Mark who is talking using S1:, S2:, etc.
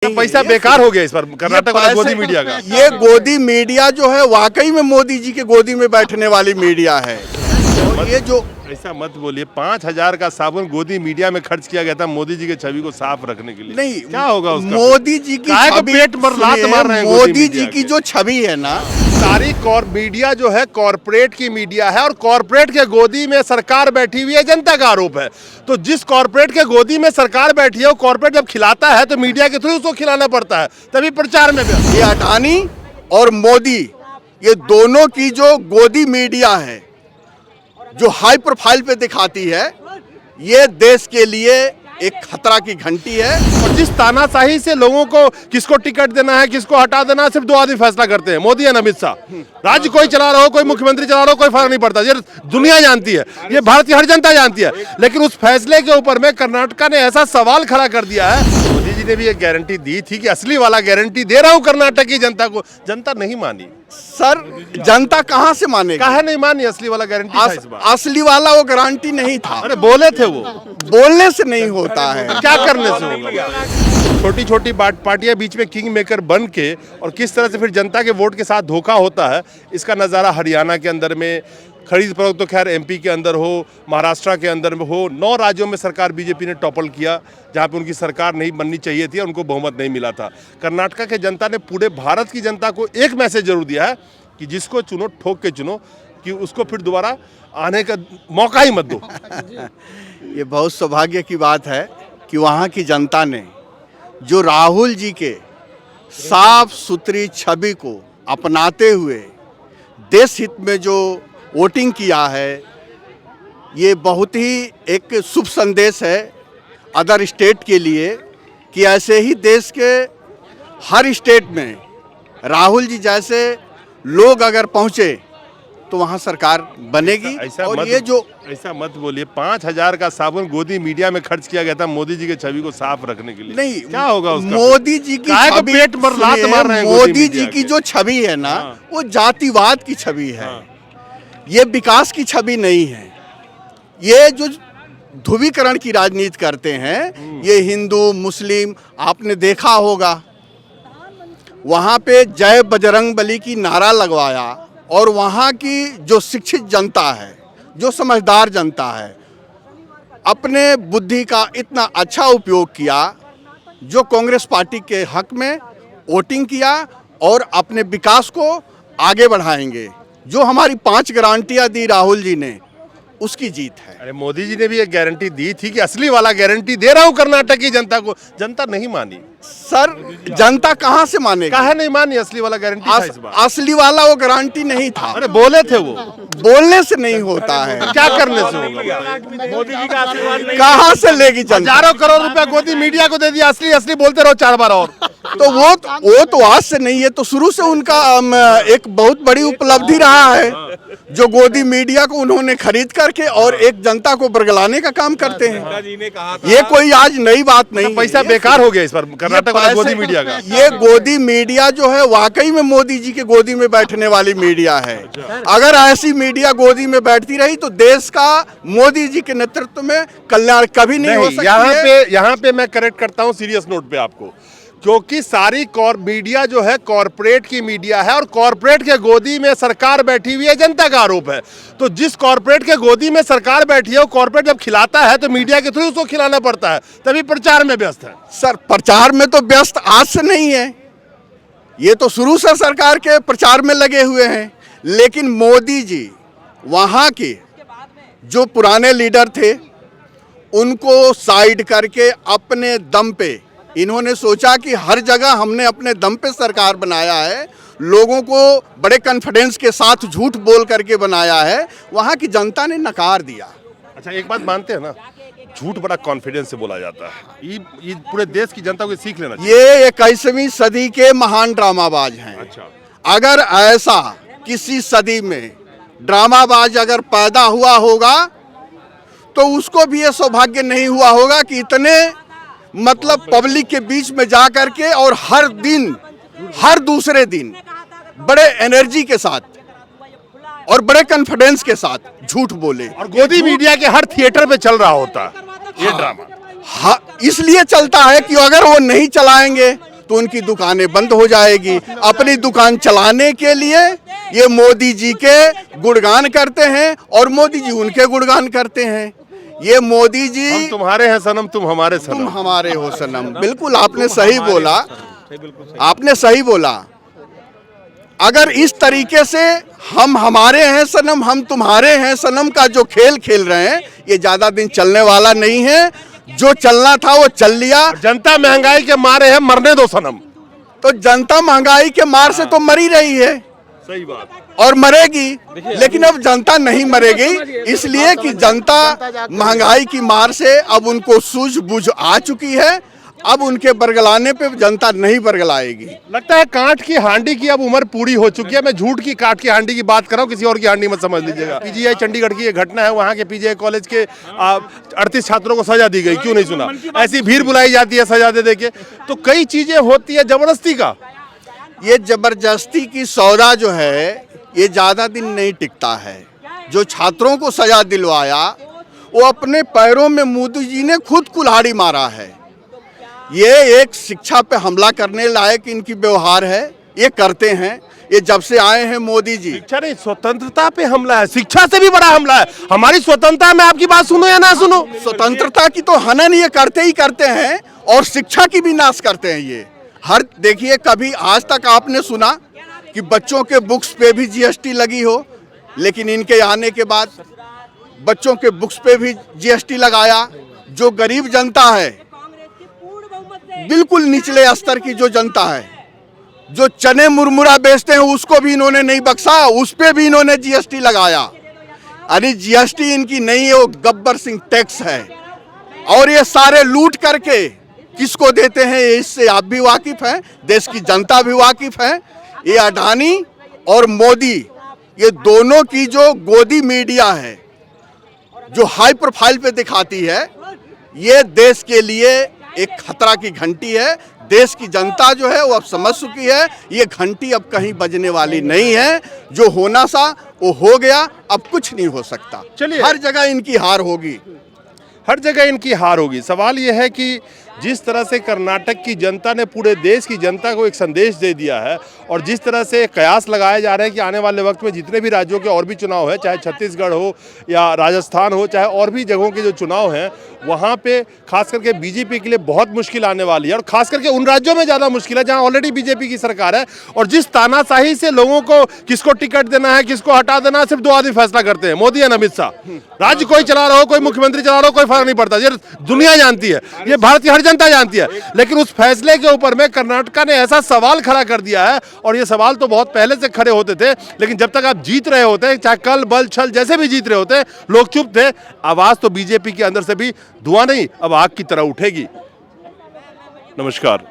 S1: पैसा बेकार हो गया इस पर कर्नाटक वाला गोदी मीडिया का।
S2: ये गोदी मीडिया जो है वाकई में मोदी जी के गोदी में बैठने वाली मीडिया है। और ये जो
S1: ऐसा मत बोलिए, 5,000 का साबुन गोदी मीडिया में खर्च किया गया था मोदी जी की छवि को साफ रखने के लिए।
S2: नहीं,
S1: क्या होगा उसका?
S2: मोदी जी की छवि,
S1: पेट मर लात मार रहे हैं
S2: मोदी जी की जो छवि है ना,
S1: सारी मीडिया जो है कॉरपोरेट की मीडिया है और कॉरपोरेट के गोदी में सरकार बैठी हुई है, जनता का आरोप है। तो जिस कॉरपोरेट के गोदी में सरकार बैठी है वो कॉरपोरेट जब खिलाता है तो मीडिया के थ्रू उसको खिलाना पड़ता है, तभी प्रचार में भी।
S2: ये अडानी और मोदी, ये दोनों की जो गोदी मीडिया है जो हाई प्रोफाइल पे दिखाती है, ये देश के लिए एक खतरा की घंटी है।
S1: और जिस तानाशाही से लोगों को किसको टिकट देना है, किसको हटा देना है, सिर्फ 2 आदमी फैसला करते हैं, मोदी और अमित शाह। राज्य कोई चला रहा हो, कोई मुख्यमंत्री चला रहा हो, कोई फर्क नहीं पड़ता। ये दुनिया जानती है, ये भारत की हर जनता जानती है। लेकिन उस फैसले के ऊपर में कर्नाटक ने ऐसा सवाल खड़ा कर दिया है। मोदी जी ने भी एक गारंटी दी थी कि असली वाला गारंटी दे रहा हूँ कर्नाटक की जनता को, जनता नहीं मानी।
S2: सर, जनता कहाँ से मानेगी?
S1: काहे नहीं मानी? असली वाला गारंटी था इस बार।
S2: असली वाला वो गारंटी नहीं था।
S1: अरे बोले थे वो,
S2: बोलने से नहीं होता है,
S1: क्या करने से होगा? छोटी छोटी पार्टियां बीच में किंग मेकर बन के और किस तरह से फिर जनता के वोट के साथ धोखा होता है, इसका नज़ारा हरियाणा के अंदर में, खरीद फरोख्त तो खैर एमपी के अंदर हो, महाराष्ट्र के अंदर में हो, 9 राज्यों में सरकार बीजेपी ने टॉपल किया जहां पे उनकी सरकार नहीं बननी चाहिए थी और उनको बहुमत नहीं मिला था। कर्नाटक के जनता ने पूरे भारत की जनता को एक मैसेज जरूर दिया है कि जिसको चुनो ठोक के चुनो, कि उसको फिर दोबारा आने का मौका ही मत दो।
S2: ये बहुत सौभाग्य की बात है कि वहाँ की जनता ने जो राहुल जी के साफ सुथरी छवि को अपनाते हुए देश हित में जो वोटिंग किया है, ये बहुत ही एक शुभ संदेश है अदर स्टेट के लिए कि ऐसे ही देश के हर स्टेट में राहुल जी जैसे लोग अगर पहुँचे तो वहाँ सरकार बनेगी। और ये जो
S1: ऐसा मत बोलिए, 5,000 का साबुन गोदी मीडिया में खर्च किया गया था मोदी जी की छवि को साफ रखने के लिए।
S2: नहीं,
S1: क्या होगा उसका?
S2: मोदी जी की छवि,
S1: पेट मर लात मार रहे हैं
S2: मोदी जी की जो छवि है ना, वो जातिवाद की छवि है। ये विकास की छवि नहीं है। ये जो ध्रुवीकरण की राजनीति करते हैं, ये हिंदू मुस्लिम, आपने देखा होगा वहाँ पे जय बजरंगबली की नारा लगवाया और वहाँ की जो शिक्षित जनता है, जो समझदार जनता है, अपने बुद्धि का इतना अच्छा उपयोग किया, जो कांग्रेस पार्टी के हक में वोटिंग किया और अपने विकास को आगे बढ़ाएंगे। जो हमारी 5 गारंटियां दी राहुल जी ने, उसकी जीत है।
S1: अरे मोदी जी ने भी एक गारंटी दी थी कि असली वाला गारंटी दे रहा हूँ कर्नाटक की जनता को, जनता नहीं मानी।
S2: सर, जनता कहाँ से मानेगी?
S1: काहे नहीं मानी? असली वाला गारंटी था इस बार।
S2: असली वाला वो गारंटी नहीं था।
S1: अरे बोले थे वो,
S2: बोलने से नहीं होता है,
S1: क्या करने से होगा?
S3: मोदी जी का आशीर्वाद नहीं।
S2: कहाँ से लेगी जनता?
S1: हजारों करोड़ रुपया गोदी मीडिया को दे दिया, असली असली बोलते रहो 4 बार और।
S2: तो वो तो आज से नहीं है, तो शुरू से उनका एक बहुत बड़ी उपलब्धि रहा है जो गोदी मीडिया को उन्होंने खरीद करके और एक जनता को बरगलाने का काम करते हैं। ये कोई आज नई बात नहीं।
S1: पैसा बेकार हो गया इस पर कर्नाटक वाला गोदी मीडिया का।
S2: ये गोदी मीडिया जो है वाकई में मोदी जी के गोदी में बैठने वाली मीडिया है। अगर ऐसी मीडिया गोदी में बैठती रही तो देश का मोदी जी के नेतृत्व में कल्याण कभी नहीं हो सकती।
S1: यहाँ पे मैं करेक्ट करता हूँ सीरियस नोट पे आपको, क्योंकि सारी मीडिया जो है कॉरपोरेट की मीडिया है और कॉरपोरेट के गोदी में सरकार बैठी हुई है, जनता का आरोप है। तो जिस कॉरपोरेट के गोदी में सरकार बैठी है वो कॉरपोरेट जब खिलाता है तो मीडिया के थ्रू उसको खिलाना पड़ता है, तभी प्रचार में व्यस्त है।
S2: सर, प्रचार में तो व्यस्त आज से नहीं है, ये तो शुरू से सरकार के प्रचार में लगे हुए हैं। लेकिन मोदी जी वहाँ के जो पुराने लीडर थे उनको साइड करके अपने दम पे इन्होंने सोचा कि हर जगह हमने अपने दम पे सरकार बनाया है, लोगों को बड़े कॉन्फिडेंस के साथ झूठ बोल करके बनाया है। वहाँ की जनता ने नकार दिया।
S1: अच्छा, एक बात मानते हैं ना, झूठ बड़ा कॉन्फिडेंस से बोला जाता है। ये पूरे देश की जनता को सीख लेना चाहिए।
S2: ये 21वीं सदी के महान ड्रामाबाज हैं।
S1: अच्छा,
S2: अगर ऐसा किसी सदी में ड्रामाबाज अगर पैदा हुआ होगा तो उसको भी ये सौभाग्य नहीं हुआ होगा कि इतने मतलब पब्लिक के बीच में जा करके और हर दिन, हर दूसरे दिन बड़े एनर्जी के साथ और बड़े कॉन्फिडेंस के साथ झूठ बोले।
S1: और गोदी मीडिया के हर थिएटर पे चल रहा होता है ये ड्रामा।
S2: हाँ, इसलिए चलता है कि अगर वो नहीं चलाएंगे तो उनकी दुकानें बंद हो जाएगी। अपनी दुकान चलाने के लिए ये मोदी जी के गुणगान करते हैं और मोदी जी उनके गुणगान करते हैं। ये मोदी जी
S1: हम तुम्हारे हैं सनम, तुम हमारे
S2: तुम
S1: सनम।
S2: हमारे हो सनम। बिल्कुल आपने सही बोला, आपने सही बोला। अगर इस तरीके से हम हमारे हैं सनम, हम तुम्हारे हैं सनम का जो खेल खेल रहे हैं, ये ज्यादा दिन चलने वाला नहीं है। जो चलना था वो चल लिया।
S1: जनता महंगाई के मारे है, मरने दो सनम।
S2: तो जनता महंगाई के मार से तो मरी रही है
S1: सही बात।
S2: और मरेगी, लेकिन अब जनता नहीं मरेगी, इसलिए कि जनता महंगाई की मार से अब उनको सूझबूझ आ चुकी है। अब उनके बरगलाने पे जनता नहीं बरगलाएगी।
S1: लगता है कांट की हांडी की अब उम्र पूरी हो चुकी है। मैं झूठ की काट की हांडी की बात कर रहा हूँ, किसी और की हांडी मत समझ लीजिएगा। पीजीआई चंडीगढ़ की ये घटना है, वहाँ के पीजीआई कॉलेज के 38 छात्रों को सजा दी गई। क्यों नहीं सुना? ऐसी भीड़ बुलाई जाती है सजा दे के। तो कई चीजें होती है जबरदस्ती का।
S2: ये जबरदस्ती की सौदा जो है ये ज्यादा दिन नहीं टिकता है। जो छात्रों को सजा दिलवाया वो अपने पैरों में मोदी जी ने खुद कुल्हाड़ी मारा है। ये एक शिक्षा पे हमला करने लायक इनकी व्यवहार है, ये करते हैं। ये जब से आए हैं मोदी जी।
S1: शिक्षा नहीं, स्वतंत्रता पे हमला है। शिक्षा से भी बड़ा हमला है। हमारी स्वतंत्रता में आपकी बात सुनो या ना सुनो,
S2: स्वतंत्रता की तो हनन ये करते ही करते हैं और शिक्षा की भी नाश करते हैं। ये हर देखिए, कभी आज तक आपने सुना कि बच्चों के बुक्स पे भी जीएसटी लगी हो, लेकिन इनके आने के बाद बच्चों के बुक्स पे भी जीएसटी लगाया। जो गरीब जनता है, बिल्कुल निचले स्तर की जो जनता है, जो चने मुरमुरा बेचते हैं, उसको भी इन्होंने नहीं बख्शा, उस पे भी इन्होंने जीएसटी लगाया। अरे जीएसटी इनकी नहीं है, वो गब्बर सिंह टैक्स है। और ये सारे लूट करके किसको देते हैं, इससे आप भी वाकिफ हैं, देश की जनता भी वाकिफ है। ये अडानी और मोदी, ये दोनों की जो गोदी मीडिया है, जो हाई प्रोफाइल पे दिखाती है, ये देश के लिए एक खतरा की घंटी है। देश की जनता जो है वो अब समझ चुकी है, ये घंटी अब कहीं बजने वाली नहीं है। जो होना सा वो हो गया, अब कुछ नहीं हो सकता।
S1: चलिए,
S2: हर जगह इनकी हार होगी,
S1: हर जगह इनकी हार होगी। सवाल यह है कि जिस तरह से कर्नाटक की जनता ने पूरे देश की जनता को एक संदेश दे दिया है और जिस तरह से कयास लगाए जा रहे हैं कि आने वाले वक्त में जितने भी राज्यों के और भी चुनाव है, चाहे छत्तीसगढ़ हो या राजस्थान हो, चाहे और भी जगहों के जो चुनाव हैं, वहाँ पे खास करके बीजेपी के लिए बहुत मुश्किल आने वाली है। और खास करके उन राज्यों में ज़्यादा मुश्किल है जहाँ ऑलरेडी बीजेपी की सरकार है। और जिस तानाशाही से लोगों को किसको टिकट देना है, किसको हटा देना है, सिर्फ 2 आदमी फैसला करते हैं, मोदी या अमित शाह। राज्य कोई चला रहा हो, कोई मुख्यमंत्री चला रहा हो, कोई फर्क नहीं पड़ता। ये दुनिया जानती है, ये भारत की हर जनता जानती है। लेकिन उस फैसले के ऊपर में कर्नाटक ने ऐसा सवाल खड़ा कर दिया है, और ये सवाल तो बहुत पहले से खड़े होते थे, लेकिन जब तक आप जीत रहे होते, चाहे कल बल छल जैसे भी जीत रहे होते, लोग चुप थे। आवाज तो बीजेपी के अंदर से भी धुआं नहीं, अब आग की तरह उठेगी। नमस्कार।